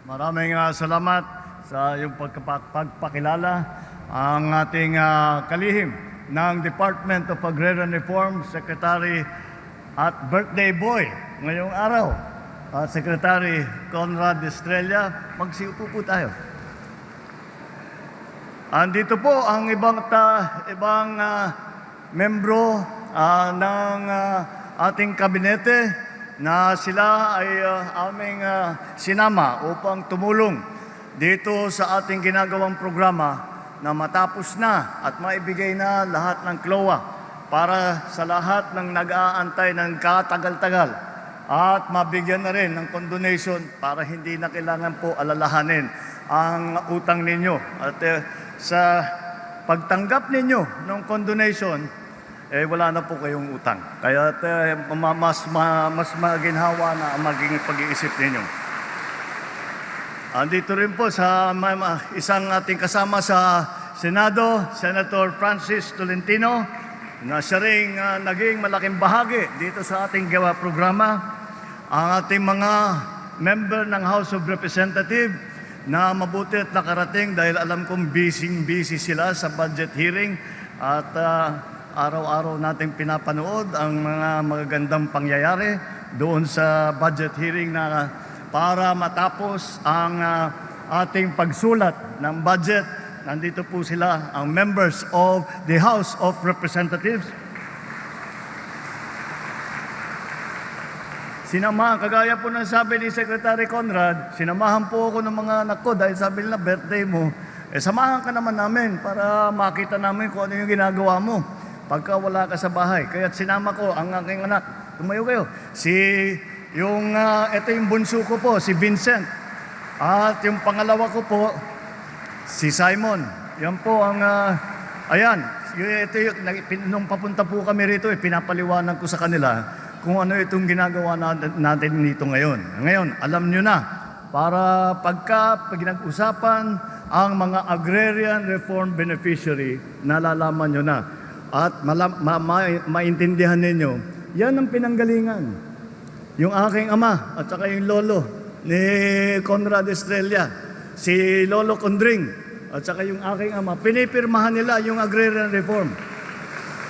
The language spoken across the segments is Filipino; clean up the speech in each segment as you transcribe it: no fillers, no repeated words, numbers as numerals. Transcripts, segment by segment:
Maraming salamat sa iyong pagpakilala. Ang ating kalihim ng Department of Agrarian Reform, Secretary at birthday boy ngayong araw, Secretary Conrad Estrella. Magsiupo po tayo. Andito po ang ibang membro ng ating kabinete na sila ay aming sinama upang tumulong dito sa ating ginagawang programa na matapos na at maibigay na lahat ng CLOA para sa lahat ng nag-aantay ng katagal-tagal at mabigyan na rin ng condonation para hindi na kailangan po alalahanin ang utang ninyo. At sa pagtanggap ninyo ng condonation, wala na po kayong utang. Kaya mas maginhawa na ang maging pag-iisip ninyo. Andito rin po sa isang ating kasama sa Senado, Senator Francis Tolentino, na siya rin naging malaking bahagi dito sa ating gawa programa. Ang ating mga member ng House of Representatives na mabuti at nakarating dahil alam kong busy sila sa budget hearing at araw-araw nating pinapanood ang mga magagandang pangyayari doon sa budget hearing na para matapos ang ating pagsulat ng budget. Nandito po sila, ang members of the House of Representatives. Kagaya po ng sabi ni Secretary Conrad, sinamahan po ako ng mga anak ko dahil sabi nila, birthday mo. Samahan ka naman namin para makita namin kung ano yung ginagawa mo pagka wala ka sa bahay. Kaya sinama ko ang aking anak. Tumayo kayo. Ito yung bunso ko po, si Vincent. At yung pangalawa ko po, si Simon. Yan po ang, nung papunta po kami rito, pinapaliwanag ko sa kanila kung ano itong ginagawa natin dito ngayon. Ngayon, alam nyo na, para pagka pinag-usapan ang mga agrarian reform beneficiary, nalalaman nyo na. At maintindihan ninyo, yan ang pinanggalingan. Yung aking ama at saka yung lolo ni Conrad Estrella, si Lolo Condring at saka yung aking ama, pinipirmahan nila yung agrarian reform.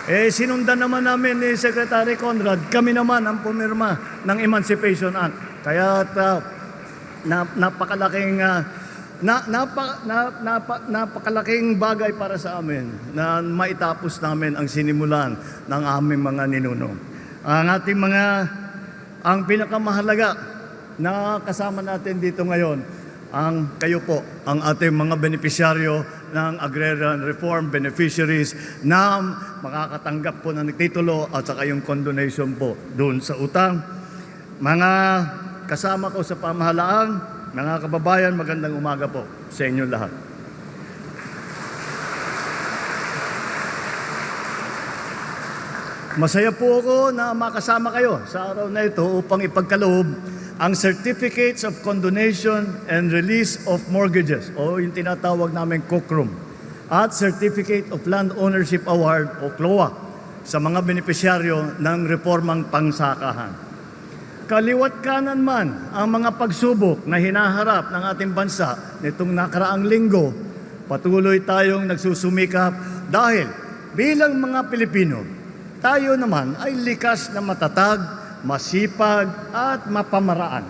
Sinundan naman namin ni Secretary Conrad, kami naman ang pumirma ng Emancipation Act. Kaya napakalaking bagay para sa amin na maitapos namin ang sinimulan ng aming mga ninuno. Ang pinakamahalaga na kasama natin dito ngayon, kayo po, ang ating mga benepisyaryo ng agrarian reform beneficiaries na makakatanggap po ng titulo at saka yung condonation po doon sa utang. Mga kasama ko sa pamahalaan, mga kababayan, magandang umaga po sa inyo lahat. Masaya po ako na makasama kayo sa araw na ito upang ipagkaloob ang Certificates of Condonation and Release of Mortgages o yung tinatawag namin COCROM at Certificate of Land Ownership Award o CLOA sa mga benepisyaryo ng reformang pangsakahan. Kaliwat kanan man ang mga pagsubok na hinaharap ng ating bansa nitong nakaraang linggo, patuloy tayong nagsusumikap dahil bilang mga Pilipino, tayo naman ay likas na matatag, masipag at mapamaraan.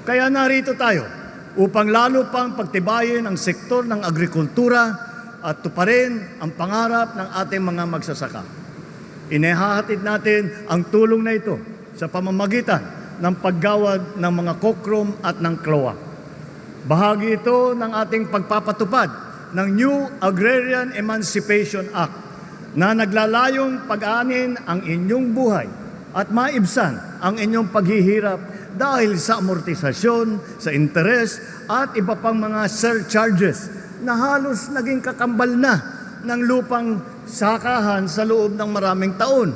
Kaya narito tayo upang lalo pang pagtibayin ang sektor ng agrikultura at tuparin ang pangarap ng ating mga magsasaka. Inihahatid natin ang tulong na ito sa pamamagitan ng paggawad ng mga COCROM at ng CLOA. Bahagi ito ng ating pagpapatupad ng New Agrarian Emancipation Act na naglalayong pag-anin ang inyong buhay at maibsan ang inyong paghihirap dahil sa amortisasyon, sa interes at iba pang mga surcharges na halos naging kakambal na ng lupang sakahan sa loob ng maraming taon.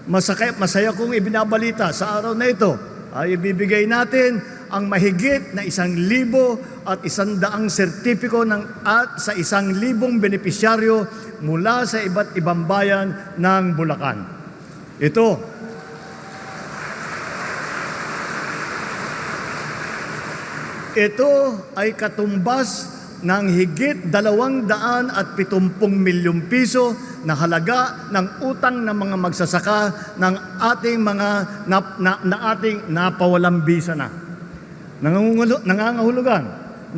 Masaya kong ibinabalita sa araw na ito ay ibibigay natin ang mahigit na 1,100 sertipiko at sa 1,000 benepisyaryo mula sa iba't ibang bayan ng Bulacan. Ito ay katumbas ng higit 270 milyong piso na halaga ng utang ng mga magsasaka ng ating mga ating napawalang bisa na. Nangangahulugan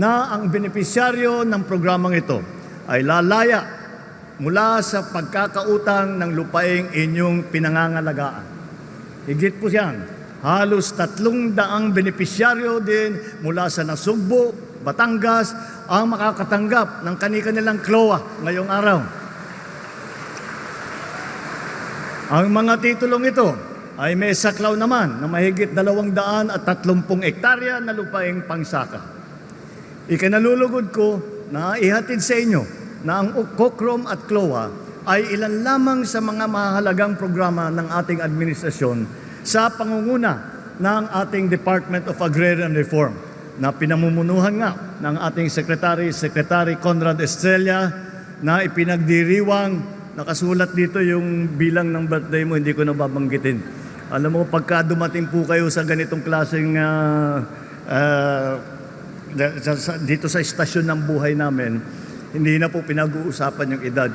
na ang benepisyaryo ng programang ito ay lalaya mula sa pagkakautang ng lupaing inyong pinangangalagaan. Higit po yan, halos 300 benepisyaryo din mula sa Nasugbo, Batangas ang makakatanggap ng kani-kanilang CLOA ngayong araw. Ang mga titulong ito ay may saklaw naman na mahigit 230 hektarya na lupaing pangsaka. Ikinalulugod ko na ihatid sa inyo na ang COCROM at CLOA ay ilan lamang sa mga mahalagang programa ng ating administrasyon sa pangunguna ng ating Department of Agrarian Reform na pinamumunuhan nga ng ating Secretary Conrad Estrella na ipinagdiriwang, nakasulat dito yung bilang ng birthday mo, hindi ko nababanggitin. Alam mo, pagka dumating po kayo sa ganitong klaseng dito sa istasyon ng buhay namin, hindi na po pinag-uusapan yung edad.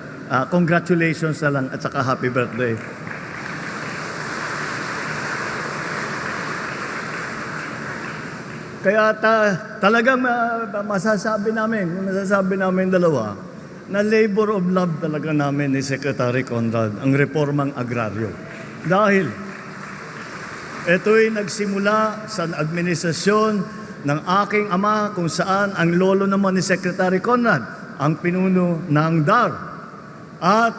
Congratulations na lang at saka happy birthday. Kaya talagang masasabi namin dalawa na labor of love talaga namin ni Secretary Conrad, ang reformang agraryo. Dahil ito'y nagsimula sa administrasyon ng aking ama kung saan ang lolo naman ni Secretary Conrad ang pinuno ng DAR. At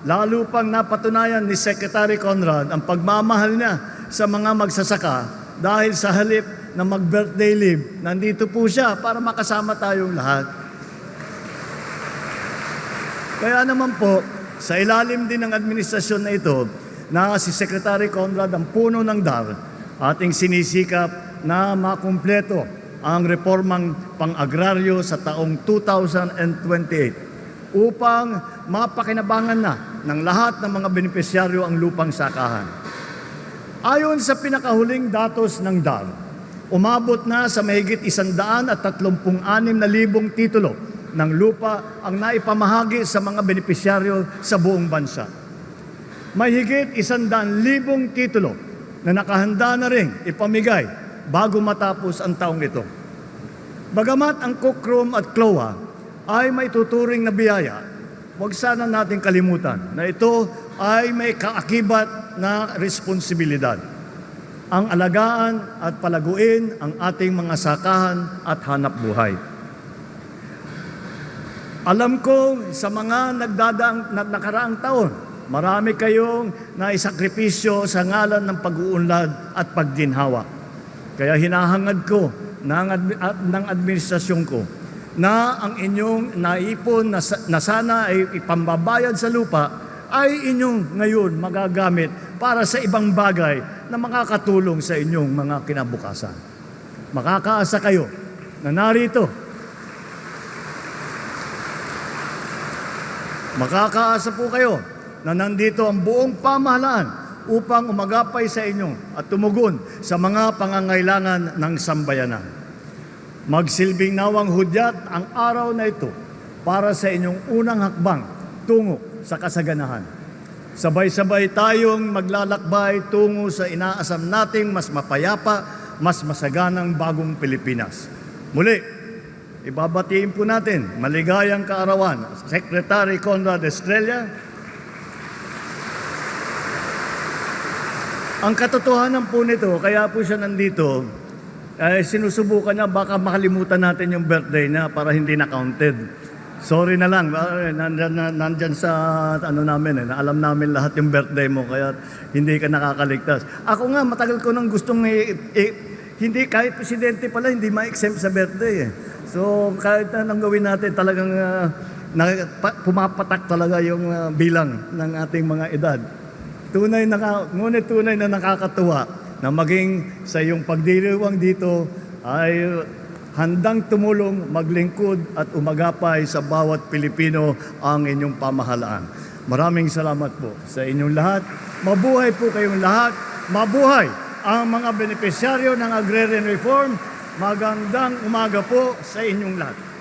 lalo pang napatunayan ni Secretary Conrad ang pagmamahal niya sa mga magsasaka dahil sa halip na mag-birthday leave, nandito po siya para makasama tayong lahat. Kaya naman po, sa ilalim din ng administrasyon na ito, na si Secretary Conrad ang puno ng DAR, ating sinisikap na makumpleto ang reformang pang-agraryo sa taong 2028 upang mapakinabangan na ng lahat ng mga benepisyaryo ang lupang sakahan. Ayon sa pinakahuling datos ng DAR, umabot na sa mahigit 136,000 titulo ng lupa ang naipamahagi sa mga benepisyaryo sa buong bansa. Mahigit 100,000 titulo na nakahanda na rin ipamigay bago matapos ang taong ito. Bagamat ang COCROM at CLOA ay may tuturing na biyaya, huwag sana natin kalimutan na ito ay may kaakibat na responsibilidad. Ang alagaan at palaguin ang ating mga sakahan at hanap buhay. Alam ko sa mga nakaraang taon, marami kayong naisakripisyo sa ngalan ng pag-uunlad at pagginhawa. Kaya hinahangad ko ng administrasyon ko na ang inyong naipon na sana ay ipambabayad sa lupa ay inyong ngayon magagamit para sa ibang bagay na makakatulong sa inyong mga kinabukasan. Makakaasa kayo na narito. Makakaasa po kayo na nandito ang buong pamahalaan upang umagapay sa inyo at tumugon sa mga pangangailangan ng sambayanan. Magsilbing nawang hudyat ang araw na ito para sa inyong unang hakbang tungo sa kasaganahan. Sabay-sabay tayong maglalakbay tungo sa inaasam nating mas mapayapa, mas masaganang bagong Pilipinas. Muli, ibabatiin po natin maligayang kaarawan Secretary Conrad Estrella. Ang katotohanan po nito, kaya po siya nandito, sinusubukan niya baka makalimutan natin yung birthday niya para hindi na-counted. Sorry na lang, nandyan sa namin, na alam namin lahat yung birthday mo, kaya hindi ka nakakaligtas. Ako nga, matagal ko nang gustong hindi, kahit presidente pala, hindi ma-exempt sa birthday. So, kahit anong gawin natin, talagang pumapatak talaga yung bilang ng ating mga edad. Ngunit tunay na nakakatuwa na maging sa iyong pagdiriwang dito ay handang tumulong, maglingkod at umagapay sa bawat Pilipino ang inyong pamahalaan. Maraming salamat po sa inyong lahat. Mabuhay po kayong lahat. Mabuhay ang mga benepisyaryo ng Agrarian Reform. Magandang umaga po sa inyong lahat.